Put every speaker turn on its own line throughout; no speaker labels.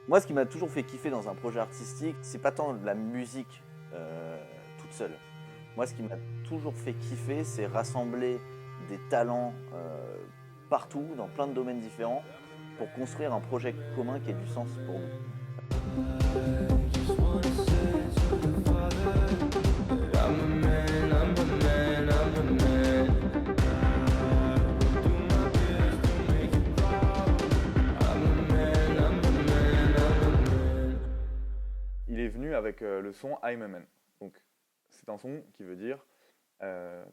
Moi, ce qui m'a toujours fait kiffer dans un projet artistique, c'est pas tant de la musique toute seule. Moi, ce qui m'a toujours fait kiffer, c'est rassembler des talents partout, dans plein de domaines différents, pour construire un projet commun qui ait du sens pour nous.
Il est venu avec le son I'm a man. Donc, c'est un son qui veut dire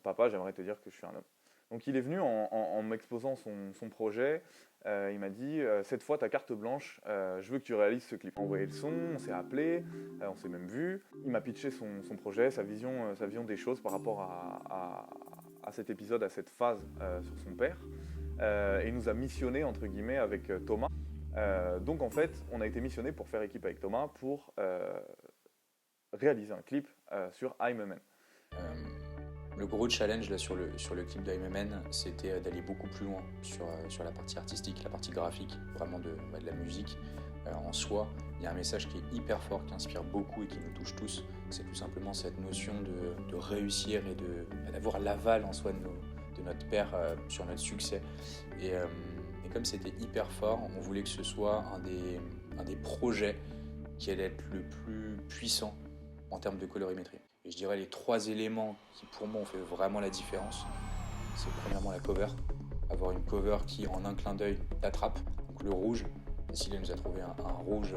Papa, j'aimerais te dire que je suis un homme. Donc, il est venu en m'exposant son projet. Il m'a dit cette fois, ta carte blanche, je veux que tu réalises ce clip. On a envoyé le son, on s'est appelé, on s'est même vu. Il m'a pitché son projet, sa vision des choses par rapport à cet épisode, à cette phase sur son père. Et il nous a missionné entre guillemets avec Thomas. Donc en fait, on a été missionné pour faire équipe avec Thomas pour réaliser un clip sur I'm a Man.
Le gros challenge là, sur le clip d'Im a Man, c'était d'aller beaucoup plus loin sur la partie artistique, la partie graphique, vraiment de la musique en soi. Il y a un message qui est hyper fort, qui inspire beaucoup et qui nous touche tous. C'est tout simplement cette notion de réussir et d'avoir l'aval en soi de notre père sur notre succès. Et comme c'était hyper fort, on voulait que ce soit un des projets qui allait être le plus puissant en termes de colorimétrie. Et je dirais les 3 éléments qui pour moi ont fait vraiment la différence, c'est premièrement la cover, avoir une cover qui en un clin d'œil t'attrape, donc le rouge. Cécilia nous a trouvé un rouge,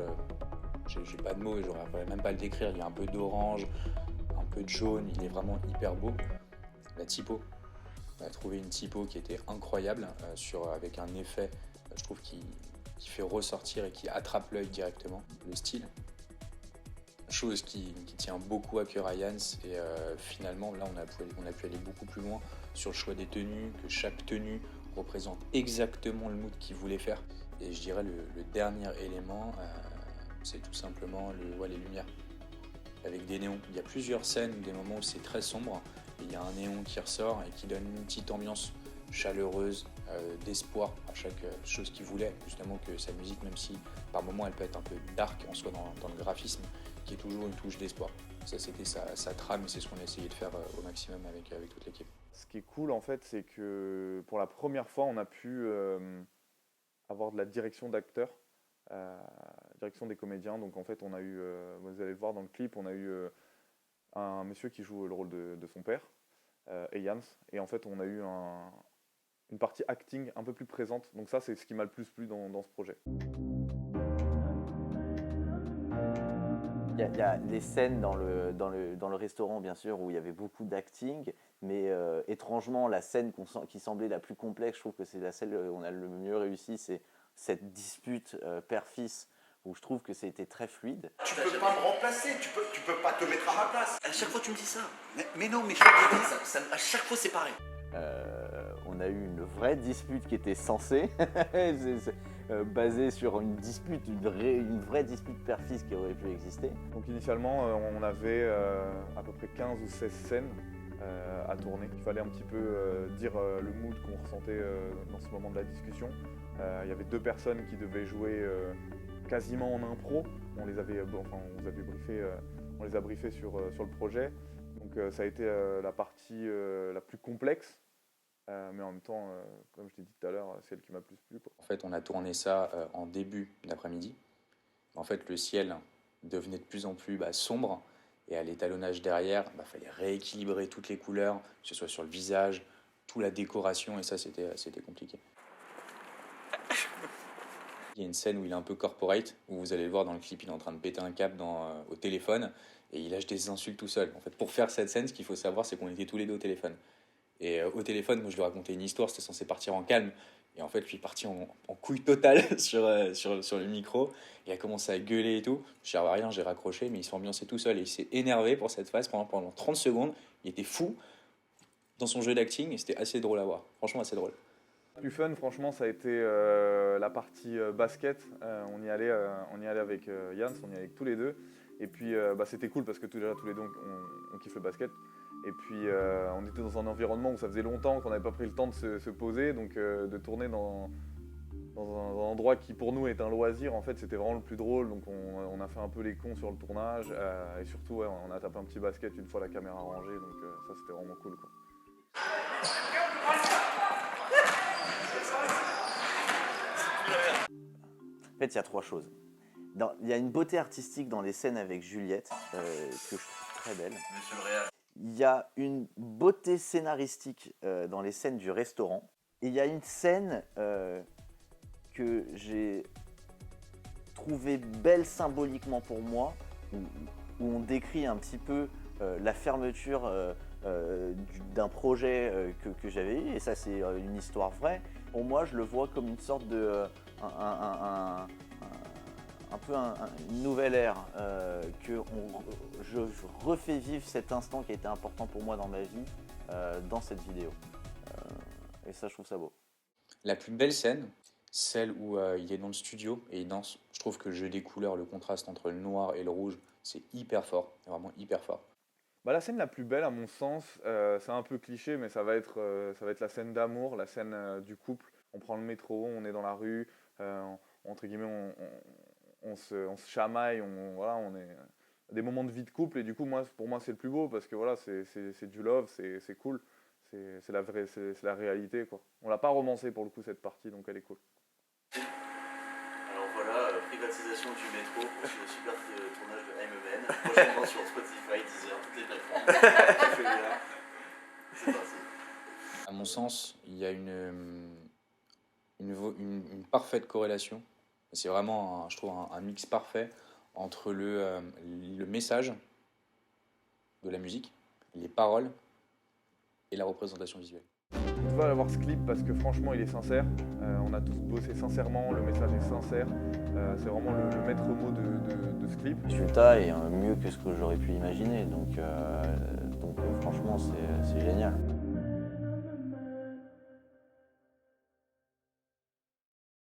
j'ai pas de mots et j'aurais même pas à le décrire, il y a un peu d'orange, un peu de jaune, il est vraiment hyper beau. La typo, on a trouvé une typo qui était incroyable, avec un effet, je trouve, qui fait ressortir et qui attrape l'œil directement. Le style, chose qui tient beaucoup à cœur à Jans, et finalement là on a pu aller beaucoup plus loin sur le choix des tenues, que chaque tenue représente exactement le mood qu'il voulait faire. Et je dirais le dernier élément, c'est tout simplement les lumières avec des néons. Il y a plusieurs scènes, des moments où c'est très sombre, et il y a un néon qui ressort et qui donne une petite ambiance chaleureuse, d'espoir à chaque chose qu'il voulait, justement que sa musique, même si par moments elle peut être un peu dark en soi dans le graphisme, qui est toujours une touche d'espoir. Ça c'était sa trame, et c'est ce qu'on a essayé de faire au maximum avec toute l'équipe.
Ce qui est cool en fait, c'est que pour la première fois, on a pu avoir de la direction d'acteurs, direction des comédiens. Donc en fait, on a eu, vous allez le voir dans le clip, on a eu un monsieur qui joue le rôle de son père, et Jans. Et en fait, on a eu une partie acting un peu plus présente. Donc ça, c'est ce qui m'a le plus plu dans ce projet.
Il y a des scènes dans le restaurant, bien sûr, où il y avait beaucoup d'acting, mais étrangement, la scène qui semblait la plus complexe, je trouve que c'est la scène où on a le mieux réussi, c'est cette dispute père-fils, où je trouve que c'était très fluide.
Tu peux pas me remplacer, tu peux pas te mettre à ma place. À chaque fois tu me dis ça. Mais non, mais je te dis à chaque fois c'est pareil.
On a eu une vraie dispute qui était censée, basée sur une dispute, une vraie dispute père-fils qui aurait pu exister.
Donc initialement, on avait à peu près 15 ou 16 scènes à tourner. Il fallait un petit peu dire le mood qu'on ressentait dans ce moment de la discussion. Il y avait 2 personnes qui devaient jouer quasiment en impro. On les avait briefés sur le projet. Donc ça a été la partie la plus complexe. Mais en même temps, comme je t'ai dit tout à l'heure, c'est elle qui m'a plus plu, quoi.
En fait, on a tourné ça en début d'après-midi. En fait, le ciel devenait de plus en plus sombre, et à l'étalonnage derrière, fallait rééquilibrer toutes les couleurs, que ce soit sur le visage, toute la décoration, et ça, c'était compliqué. Il y a une scène où il est un peu corporate, où vous allez le voir dans le clip, il est en train de péter un câble au téléphone, et il lâche des insultes tout seul. En fait, pour faire cette scène, ce qu'il faut savoir, c'est qu'on était tous les deux au téléphone. Et au téléphone, moi je lui racontais une histoire, c'était censé partir en calme. Et en fait, lui est parti en couille totale sur le micro. Il a commencé à gueuler et tout. Je servais à rien, j'ai raccroché, mais il s'est ambiancé tout seul. Et il s'est énervé pour cette phase pendant 30 secondes. Il était fou dans son jeu d'acting, et c'était assez drôle à voir. Franchement, assez drôle.
Le plus fun, franchement, ça a été la partie basket. On y allait avec Jans, on y allait avec tous les deux. Et puis c'était cool parce que tous les deux on kiffe le basket. Et puis on était dans un environnement où ça faisait longtemps qu'on n'avait pas pris le temps de se poser, donc de tourner dans un endroit qui pour nous est un loisir, en fait c'était vraiment le plus drôle, donc on a fait un peu les cons sur le tournage, et surtout ouais, on a tapé un petit basket une fois la caméra rangée, donc ça c'était vraiment cool quoi.
En fait, il y a 3 choses. Il y a une beauté artistique dans les scènes avec Juliette, que je trouve très belle.
Monsieur le Réal.
Il y a une beauté scénaristique dans les scènes du restaurant. Et il y a une scène que j'ai trouvée belle symboliquement pour moi, où on décrit un petit peu la fermeture d'un projet que j'avais eu. Et ça, c'est une histoire vraie. Pour moi, je le vois comme une sorte de... une nouvelle ère, je refais vivre cet instant qui a été important pour moi dans ma vie dans cette vidéo. Et ça, je trouve ça beau.
La plus belle scène, celle où il est dans le studio et il danse. Je trouve que le jeu des couleurs, le contraste entre le noir et le rouge, c'est hyper fort, vraiment hyper fort.
Bah, la scène la plus belle à mon sens, c'est un peu cliché, mais ça va être la scène d'amour, la scène du couple. On prend le métro, on est dans la rue, entre guillemets, on se chamaille, voilà, on est des moments de vie de couple, et du coup pour moi c'est le plus beau parce que voilà, c'est du love, c'est cool, c'est la réalité quoi. On l'a pas romancé pour le coup cette partie, donc elle est cool.
Alors voilà, privatisation du métro pour ce super tournage de AMEN. Prochainement sur Spotify, Deezer, toutes les plateformes. Tout fait bien. C'est parti.
À mon sens, il y a une parfaite corrélation. C'est vraiment, je trouve, un mix parfait entre le message de la musique, les paroles et la représentation visuelle.
On va aller voir ce clip parce que franchement il est sincère, on a tous bossé sincèrement, le message est sincère, c'est vraiment le maître mot de ce clip.
Le résultat est mieux que ce que j'aurais pu imaginer, donc franchement c'est génial.